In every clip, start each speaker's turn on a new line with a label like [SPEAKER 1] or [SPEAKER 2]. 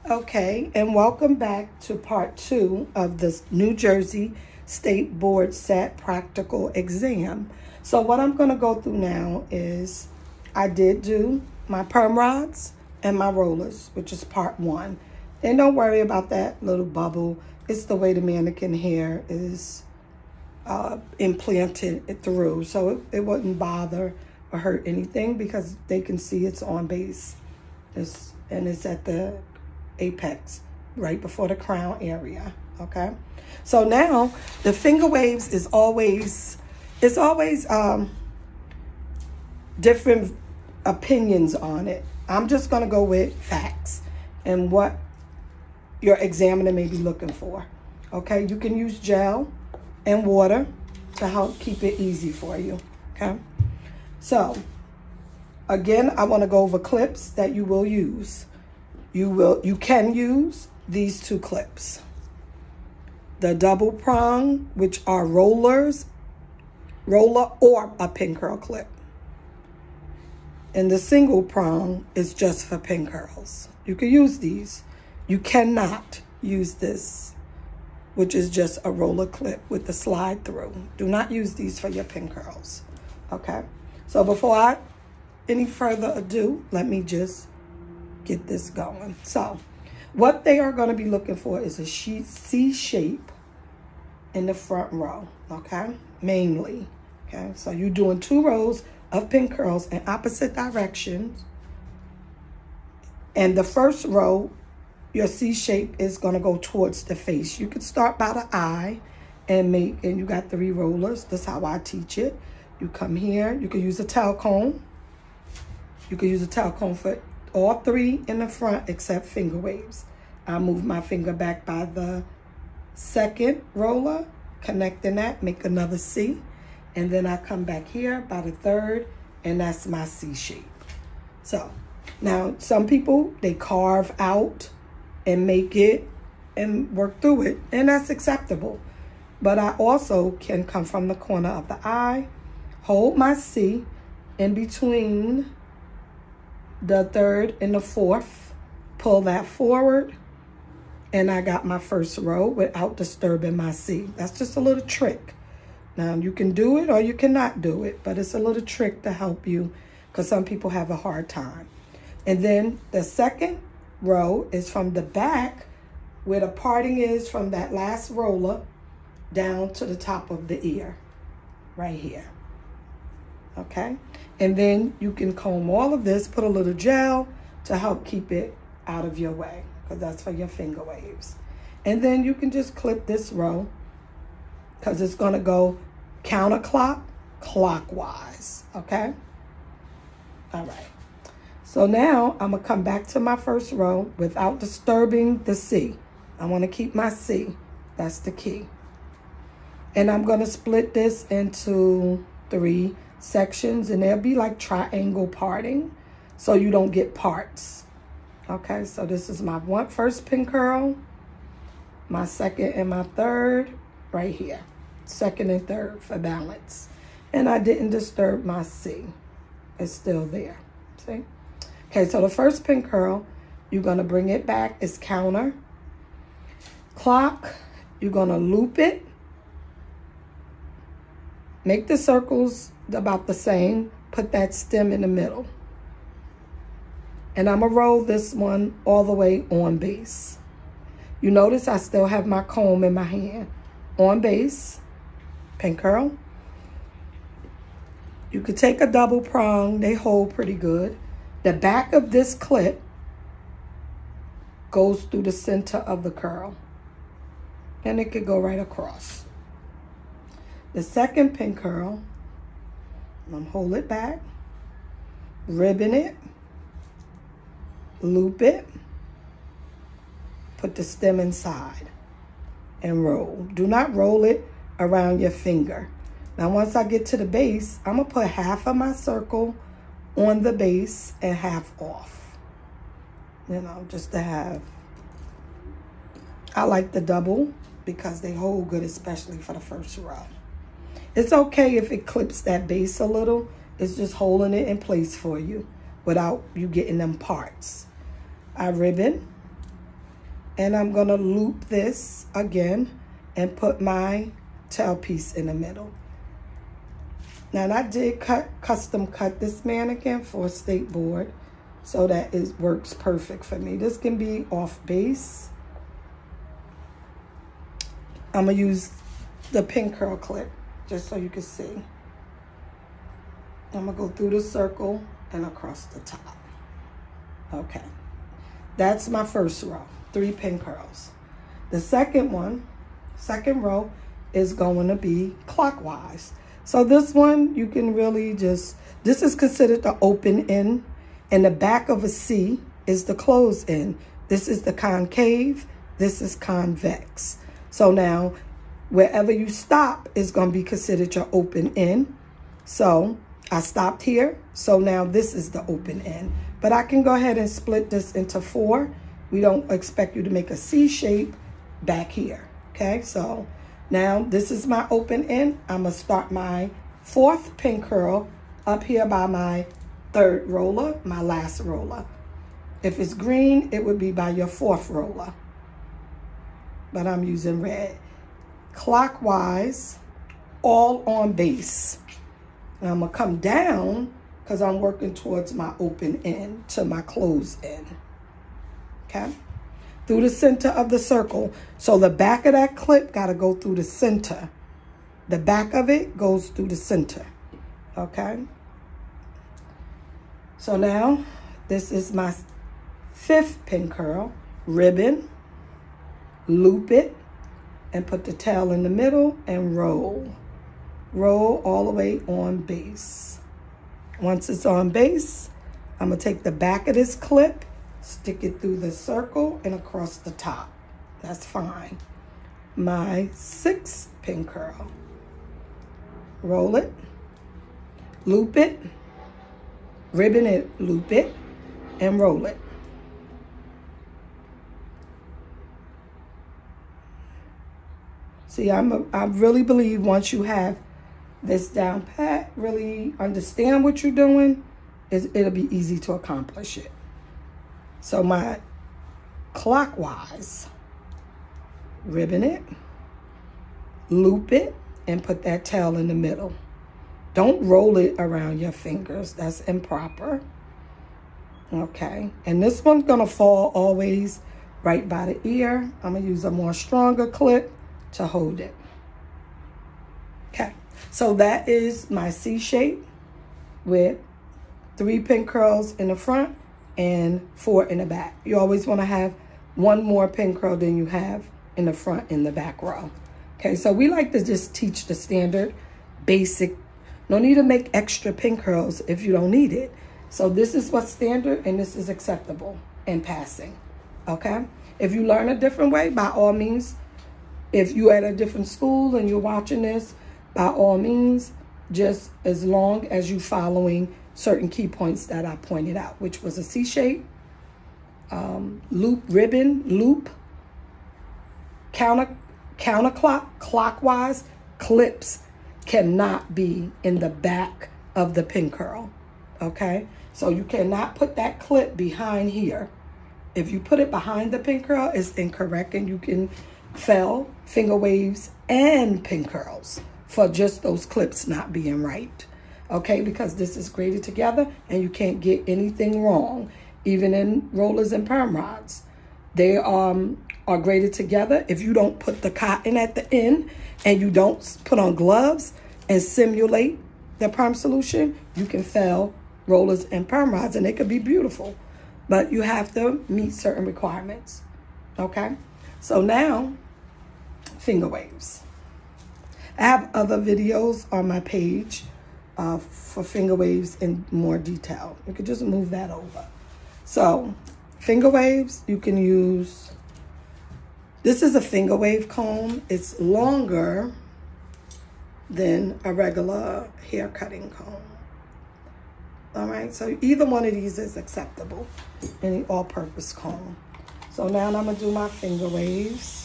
[SPEAKER 1] Okay, and welcome back to part 2 of the New Jersey State Board SAT practical exam. So what I'm going to go through now is I did do my perm rods and my rollers, which is part 1. And don't worry about that little bubble. It's the way the mannequin hair is implanted through. So it wouldn't bother or hurt anything because they can see it's on base. And it's at the apex right before the crown area. Okay, so now the finger waves is always different opinions on it. I'm just going to go with facts and what your examiner may be looking for. Okay, you can use gel and water to help keep it easy for you. Okay, so again, I want to go over clips that you will use. You can use these 2 clips. The double prong, which are roller or a pin curl clip. And the single prong is just for pin curls. You can use these. You cannot use this, which is just a roller clip with the slide through. Do not use these for your pin curls. Okay, so before any further ado, let me just get this going. So what they are going to be looking for is a C shape in the front row, okay, mainly. Okay, so you're doing 2 rows of pin curls in opposite directions, and the first row, your C shape is going to go towards the face. You can start by the eye and you got 3 rollers. That's how I teach it. You come here, you can use a tail comb. You can use a tail comb for all 3 in the front except finger waves. I move my finger back by the second roller, connecting that, make another C. And then I come back here by the third, and that's my C shape. So now some people, they carve out and make it and work through it, and that's acceptable. But I also can come from the corner of the eye, hold my C in between the third and the fourth, pull that forward, and I got my first row without disturbing my C. That's just a little trick. Now you can do it or you cannot do it, but it's a little trick to help you because some people have a hard time. And then the second row is from the back where the parting is from that last roller down to the top of the ear, right here. Okay, and then you can comb all of this, put a little gel to help keep it out of your way, because that's for your finger waves. And then you can just clip this row because it's going to go clockwise. Okay, all right. So now I'm going to come back to my first row without disturbing the C. I want to keep my C. That's the key. And I'm going to split this into 3 sections, and they'll be like triangle parting so you don't get parts. Okay, so this is my first pin curl, my second and my third right here, second and third for balance. And I didn't disturb my C. It's still there. See? Okay, so the first pin curl, you're going to bring it back. It's counter. Clock, you're going to loop it. Make the circles about the same. Put that stem in the middle. And I'm going to roll this one all the way on base. You notice I still have my comb in my hand. On base, pin curl. You could take a double prong. They hold pretty good. The back of this clip goes through the center of the curl. And it could go right across. The second pin curl, I'm going to hold it back, ribbon it, loop it, put the stem inside, and roll. Do not roll it around your finger. Now, once I get to the base, I'm going to put half of my circle on the base and half off. You know, just to have. I like the double because they hold good, especially for the first row. It's okay if it clips that base a little. It's just holding it in place for you without you getting them parts. I ribbon, And I'm going to loop this again and put my tail piece in the middle. Now, I did custom cut this mannequin for a state board so that it works perfect for me. This can be off base. I'm going to use the pin curl clip just so you can see. I'm going to go through the circle and across the top. Okay. That's my first row, 3 pin curls. The second row is going to be clockwise. So this one, you can really just, this is considered the open end, and the back of a C is the closed end. This is the concave, this is convex. So now, wherever you stop is going to be considered your open end. So I stopped here, so now this is the open end. But I can go ahead and split this into 4. We don't expect you to make a C shape back here, okay? So now this is my open end. I'm going to start my 4th pin curl up here by my 3rd roller, my last roller. If it's green, it would be by your 4th roller. But I'm using red. Clockwise, all on base. And I'm going to come down because I'm working towards my open end to my closed end. Okay? Through the center of the circle. So the back of that clip got to go through the center. The back of it goes through the center. Okay? So now, this is my 5th pin curl. Ribbon, loop it, and put the tail in the middle and roll. Roll all the way on base. Once it's on base, I'm going to take the back of this clip, stick it through the circle and across the top. That's fine. My 6th pin curl. Roll it, loop it, ribbon it, loop it, and roll it. See, I really believe once you have this down pat, really understand what you're doing, it'll be easy to accomplish it. So my clockwise, ribbon it, loop it, and put that tail in the middle. Don't roll it around your fingers. That's improper. Okay, and this one's gonna fall always right by the ear. I'm gonna use a more stronger clip to hold it. Okay, so that is my C shape with 3 pin curls in the front and 4 in the back. You always want to have 1 more pin curl than you have in the front and the back row. Okay, so we like to just teach the standard basic. No need to make extra pin curls if you don't need it. So this is what's standard and this is acceptable in passing. Okay, if you learn a different way, by all means. If you're at a different school and you're watching this, by all means, just as long as you're following certain key points that I pointed out, which was a C shape, loop, ribbon, loop, counterclockwise, clips cannot be in the back of the pin curl, okay? So you cannot put that clip behind here. If you put it behind the pin curl, it's incorrect, and you can fail finger waves and pin curls for just those clips not being right, okay? Because this is graded together and you can't get anything wrong, even in rollers and perm rods. They are graded together. If you don't put the cotton at the end and you don't put on gloves and simulate the perm solution, you can fail rollers and perm rods, and they could be beautiful, but you have to meet certain requirements, okay? So now, finger waves. I have other videos on my page for finger waves in more detail. You could just move that over. So, finger waves, you can use, this is a finger wave comb. It's longer than a regular hair cutting comb. All right, so either one of these is acceptable, any all-purpose comb. So now I'm gonna do my finger waves.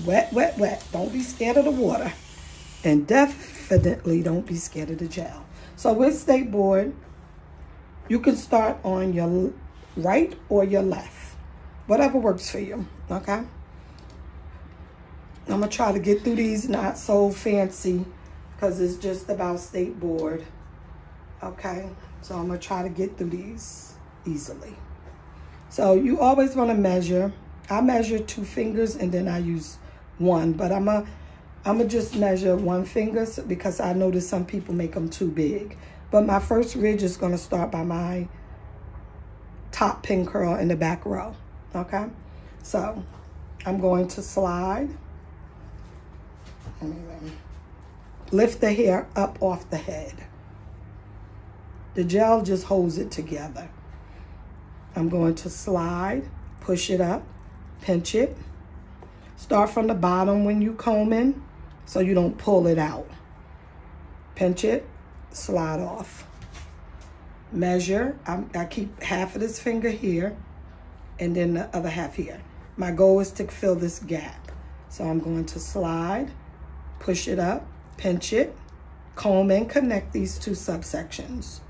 [SPEAKER 1] Wet, wet, wet. Don't be scared of the water. And definitely don't be scared of the gel. So with state board, You can start on your right or your left, whatever works for you, okay? I'm gonna try to get through these not so fancy because it's just about State Board, okay? So I'm gonna try to get through these easily. So you always wanna measure. I measure 2 fingers and then I use 1, but I'm gonna just measure 1 finger because I notice some people make them too big. But my first ridge is gonna start by my top pin curl in the back row, okay? So I'm going to slide. Lift the hair up off the head. The gel just holds it together. I'm going to slide, push it up, pinch it. Start from the bottom when you comb in so you don't pull it out. Pinch it, slide off. Measure, I keep half of this finger here and then the other half here. My goal is to fill this gap. So I'm going to slide, push it up, pinch it, comb and connect these 2 subsections.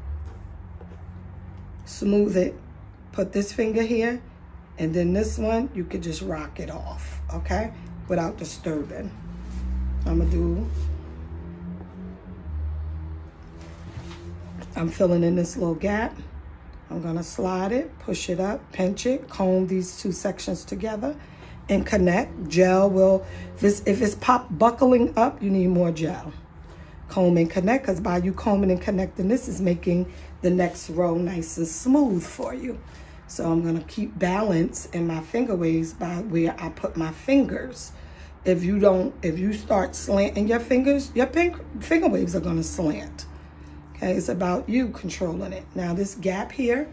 [SPEAKER 1] Smooth it, put this finger here, and then this one, you could just rock it off, okay? Without disturbing. I'm filling in this little gap. I'm gonna slide it, push it up, pinch it, comb these 2 sections together, and connect. Gel will, if it's buckling up, you need more gel. Comb and connect, because by you combing and connecting, this is making the next row nice and smooth for you. So I'm gonna keep balance in my finger waves by where I put my fingers. If you start slanting your fingers, your finger waves are gonna slant. Okay, it's about you controlling it. Now this gap here,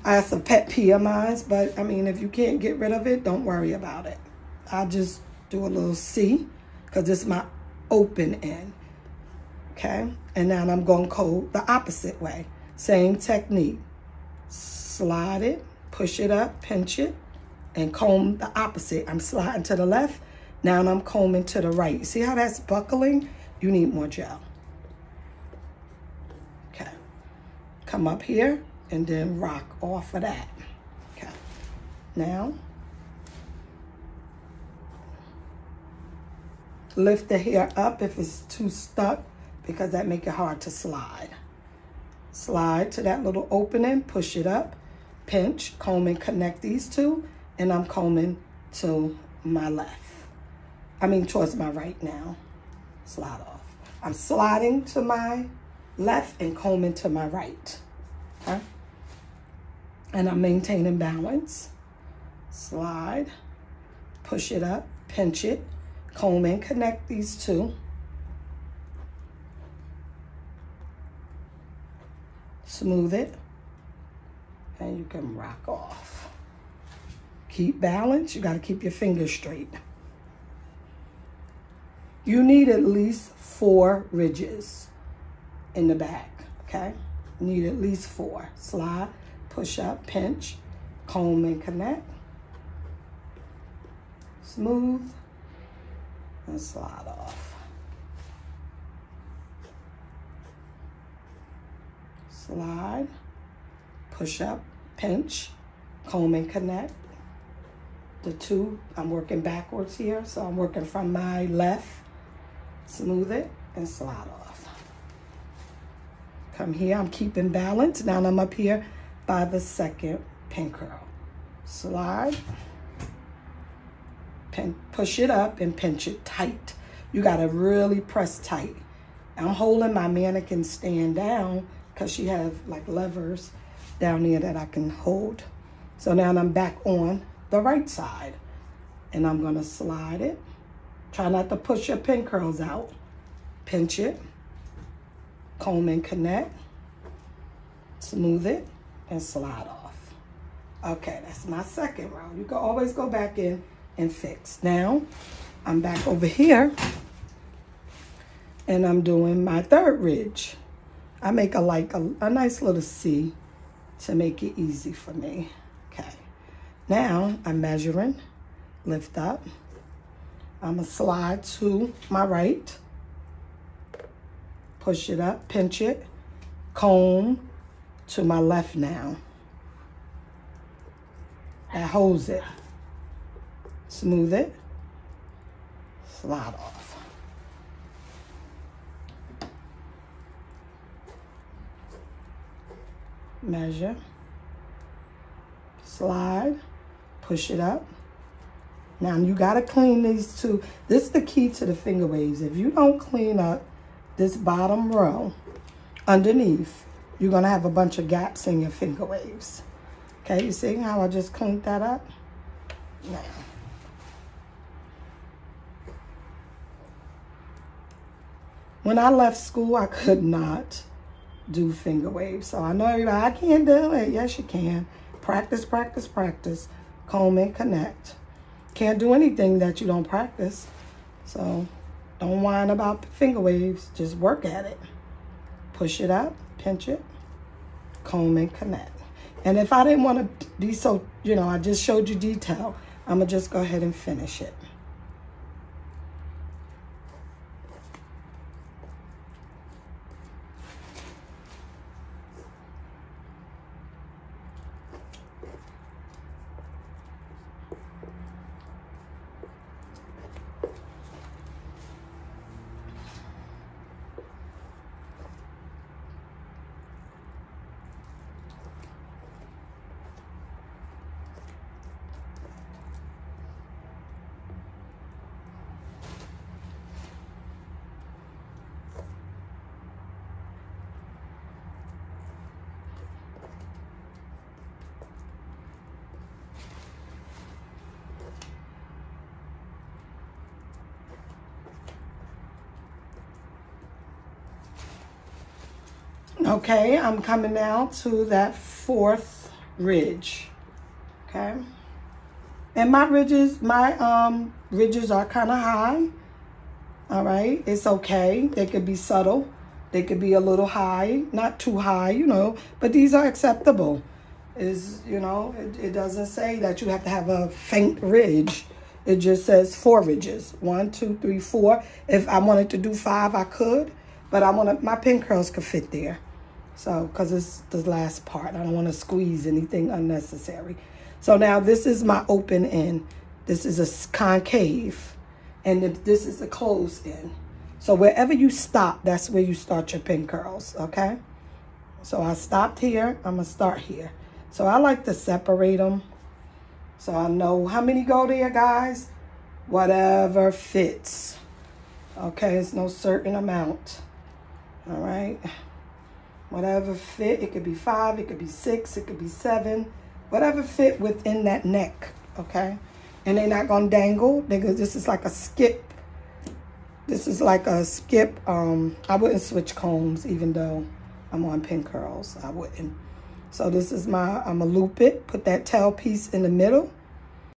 [SPEAKER 1] that's a pet peeve of mine, but I mean, if you can't get rid of it, don't worry about it. I just do a little C, because this is my open end, okay? And now I'm gonna go the opposite way. Same technique. Slide it, push it up, pinch it, and comb the opposite. I'm sliding to the left, now I'm combing to the right. See how that's buckling? You need more gel. Okay, come up here and then rock off of that. Okay, now lift the hair up if it's too stuck because that make it hard to slide. Slide to that little opening, push it up, pinch, comb and connect these 2, and I'm combing to my left. I mean towards my right now. Slide off. I'm sliding to my left and combing to my right. Okay? And I'm maintaining balance. Slide, push it up, pinch it, comb and connect these 2. Smooth it, and you can rock off. Keep balance. You got to keep your fingers straight. You need at least 4 ridges in the back, okay? You need at least 4. Slide, push up, pinch, comb and connect. Smooth, and slide off. Slide, push up, pinch, comb and connect. The 2, I'm working backwards here, so I'm working from my left. Smooth it and slide off. Come here, I'm keeping balance. Now I'm up here by the 2nd pin curl. Slide, push it up and pinch it tight. You gotta really press tight. I'm holding my mannequin stand down because she have like levers down there that I can hold. So now I'm back on the right side and I'm gonna slide it. Try not to push your pin curls out. Pinch it, comb and connect, smooth it, and slide off. Okay, that's my 2nd row. You can always go back in and fix. Now, I'm back over here, and I'm doing my 3rd ridge. I make a nice little C to make it easy for me. Okay, now I'm measuring, lift up. I'm gonna slide to my right, push it up, pinch it, comb to my left now. That holds it. Smooth it. Slide off. Measure. Slide. Push it up. Now you gotta clean these two. This is the key to the finger waves. If you don't clean up this bottom row underneath, you're gonna have a bunch of gaps in your finger waves. Okay, you see how I just cleaned that up? Now. When I left school, I could not do finger waves. So I know everybody, I can't do it. Yes, you can. Practice, practice, practice. Comb and connect. Can't do anything that you don't practice. So don't whine about finger waves. Just work at it. Push it up, pinch it, comb and connect. And if I didn't want to be so, you know, I just showed you detail, I'm going to just go ahead and finish it. Okay, I'm coming now to that fourth ridge. Okay, and my ridges are kind of high. All right, it's okay. They could be subtle. They could be a little high, not too high, you know, but these are acceptable. You know, it doesn't say that you have to have a faint ridge. It just says 4 ridges. 1, 2, 3, 4. If I wanted to do 5, I could, but my pin curls could fit there. So, because it's the last part. I don't want to squeeze anything unnecessary. So now this is my open end. This is a concave. And this is a closed end. So wherever you stop, that's where you start your pin curls, okay? So I stopped here. I'm going to start here. So I like to separate them. So I know how many go there, guys. Whatever fits. Okay, it's no certain amount. All right. Whatever fit, it could be 5, it could be 6, it could be 7, whatever fit within that neck, okay? And they're not gonna dangle, because this is like a skip. This is like a skip. I wouldn't switch combs even though I'm on pin curls, I wouldn't. So this is I'm gonna loop it, put that tail piece in the middle,